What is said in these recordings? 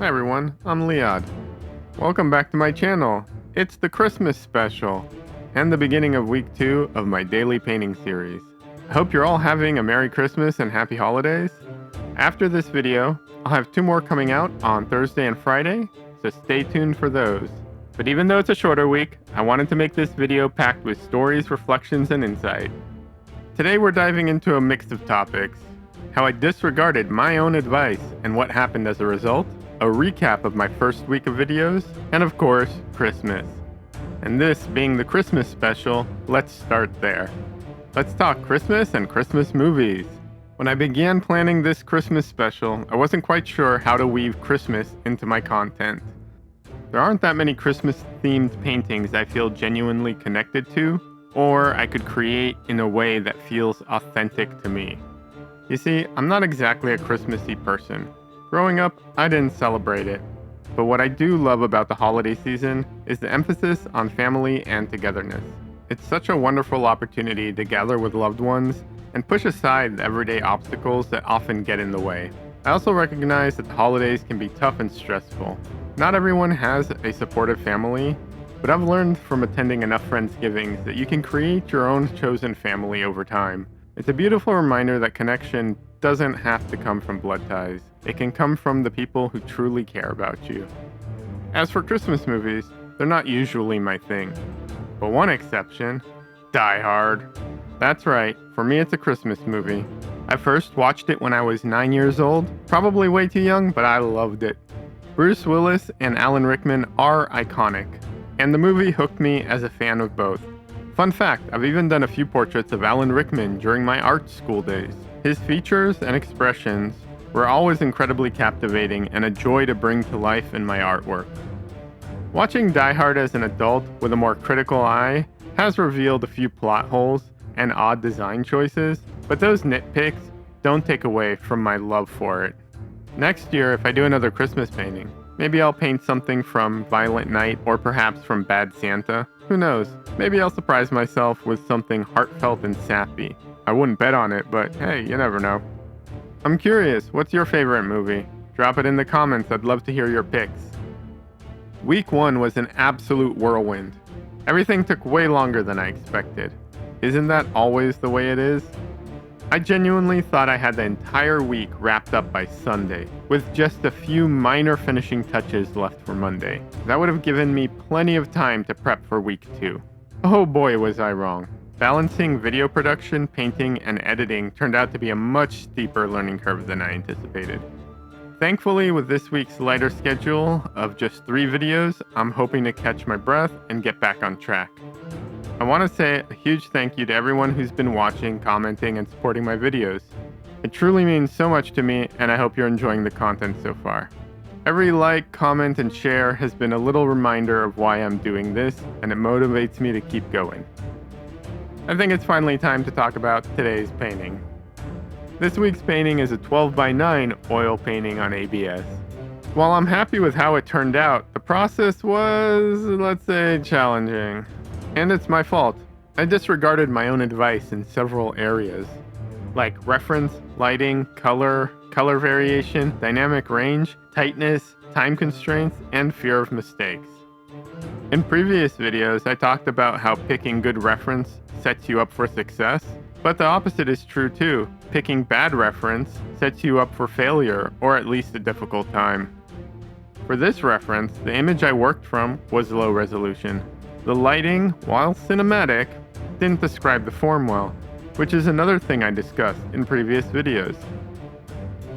Hi everyone, I'm Liad. Welcome back to my channel. It's the Christmas special and the beginning of week 2 of my daily painting series. I hope you're all having a Merry Christmas and Happy Holidays. After this video, I'll have 2 more coming out on Thursday and Friday, so stay tuned for those. But even though it's a shorter week, I wanted to make this video packed with stories, reflections, and insight. Today we're diving into a mix of topics: how I disregarded my own advice and what happened as a result, a recap of my first week of videos, and of course, Christmas. And this being the Christmas special, let's start there. Let's talk Christmas and Christmas movies. When I began planning this Christmas special, I wasn't quite sure how to weave Christmas into my content. There aren't that many Christmas-themed paintings I feel genuinely connected to, or I could create in a way that feels authentic to me. You see, I'm not exactly a Christmassy person. Growing up, I didn't celebrate it. But what I do love about the holiday season is the emphasis on family and togetherness. It's such a wonderful opportunity to gather with loved ones and push aside the everyday obstacles that often get in the way. I also recognize that the holidays can be tough and stressful. Not everyone has a supportive family, but I've learned from attending enough Friendsgivings that you can create your own chosen family over time. It's a beautiful reminder that connection doesn't have to come from blood ties. It can come from the people who truly care about you. As for Christmas movies, they're not usually my thing. But one exception, Die Hard. That's right, for me it's a Christmas movie. I first watched it when I was 9 years old, probably way too young, but I loved it. Bruce Willis and Alan Rickman are iconic, and the movie hooked me as a fan of both. Fun fact, I've even done a few portraits of Alan Rickman during my art school days. His features and expressions were always incredibly captivating and a joy to bring to life in my artwork. Watching Die Hard as an adult with a more critical eye has revealed a few plot holes and odd design choices, but those nitpicks don't take away from my love for it. Next year, if I do another Christmas painting, maybe I'll paint something from Violent Night or perhaps from Bad Santa. Who knows? Maybe I'll surprise myself with something heartfelt and sappy. I wouldn't bet on it, but hey, you never know. I'm curious, what's your favorite movie? Drop it in the comments, I'd love to hear your picks. Week 1 was an absolute whirlwind. Everything took way longer than I expected. Isn't that always the way it is? I genuinely thought I had the entire week wrapped up by Sunday, with just a few minor finishing touches left for Monday. That would have given me plenty of time to prep for week 2. Oh boy, was I wrong. Balancing video production, painting, and editing turned out to be a much steeper learning curve than I anticipated. Thankfully, with this week's lighter schedule of just 3 videos, I'm hoping to catch my breath and get back on track. I want to say a huge thank you to everyone who's been watching, commenting, and supporting my videos. It truly means so much to me, and I hope you're enjoying the content so far. Every like, comment, and share has been a little reminder of why I'm doing this, and it motivates me to keep going. I think it's finally time to talk about today's painting. This week's painting is a 12x9 oil painting on ABS. While I'm happy with how it turned out, the process was, let's say, challenging. And it's my fault. I disregarded my own advice in several areas, like reference, lighting, color variation, dynamic range, tightness, time constraints, and fear of mistakes. In previous videos, I talked about how picking good reference sets you up for success, but the opposite is true too. Picking bad reference sets you up for failure, or at least a difficult time. For this reference, the image I worked from was low resolution. The lighting, while cinematic, didn't describe the form well, which is another thing I discussed in previous videos.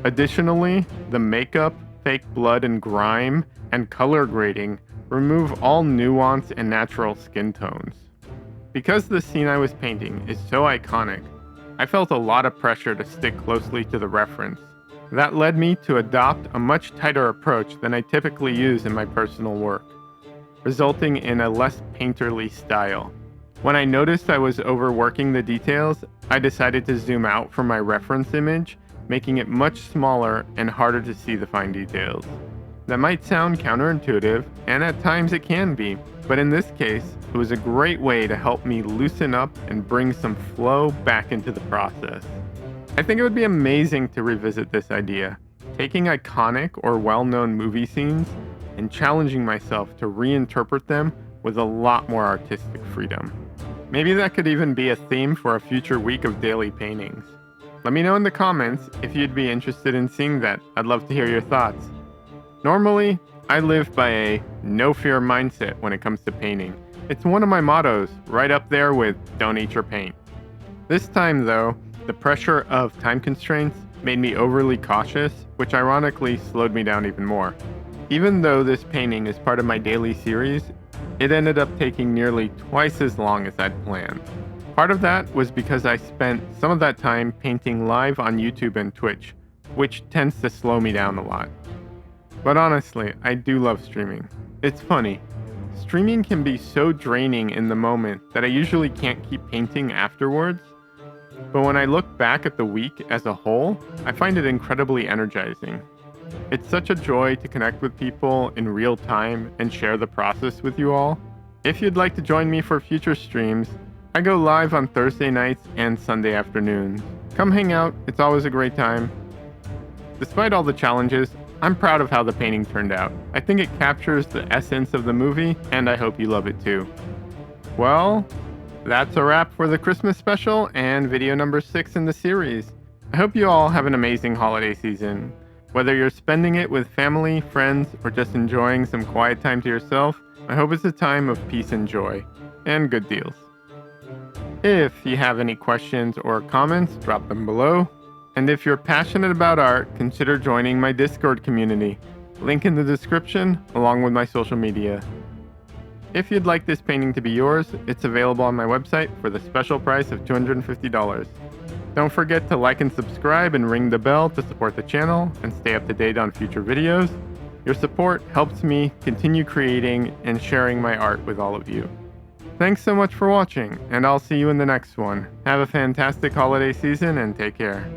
Additionally, the makeup, fake blood and grime, and color grading remove all nuance and natural skin tones. Because the scene I was painting is so iconic, I felt a lot of pressure to stick closely to the reference. That led me to adopt a much tighter approach than I typically use in my personal work, resulting in a less painterly style. When I noticed I was overworking the details, I decided to zoom out from my reference image, making it much smaller and harder to see the fine details. That might sound counterintuitive, and at times it can be, but in this case, it was a great way to help me loosen up and bring some flow back into the process. I think it would be amazing to revisit this idea, taking iconic or well-known movie scenes and challenging myself to reinterpret them with a lot more artistic freedom. Maybe that could even be a theme for a future week of daily paintings. Let me know in the comments if you'd be interested in seeing that. I'd love to hear your thoughts. Normally, I live by a no fear mindset when it comes to painting. It's one of my mottos, right up there with don't eat your paint. This time though, the pressure of time constraints made me overly cautious, which ironically slowed me down even more. Even though this painting is part of my daily series, it ended up taking nearly twice as long as I'd planned. Part of that was because I spent some of that time painting live on YouTube and Twitch, which tends to slow me down a lot. But honestly, I do love streaming. It's funny. Streaming can be so draining in the moment that I usually can't keep painting afterwards. But when I look back at the week as a whole, I find it incredibly energizing. It's such a joy to connect with people in real time and share the process with you all. If you'd like to join me for future streams, I go live on Thursday nights and Sunday afternoons. Come hang out, it's always a great time. Despite all the challenges, I'm proud of how the painting turned out. I think it captures the essence of the movie, and I hope you love it too. Well, that's a wrap for the Christmas special and video number 6 in the series. I hope you all have an amazing holiday season. Whether you're spending it with family, friends, or just enjoying some quiet time to yourself, I hope it's a time of peace and joy, and good deals. If you have any questions or comments, drop them below. And if you're passionate about art, consider joining my Discord community. Link in the description, along with my social media. If you'd like this painting to be yours, it's available on my website for the special price of $250. Don't forget to like and subscribe and ring the bell to support the channel and stay up to date on future videos. Your support helps me continue creating and sharing my art with all of you. Thanks so much for watching, and I'll see you in the next one. Have a fantastic holiday season and take care.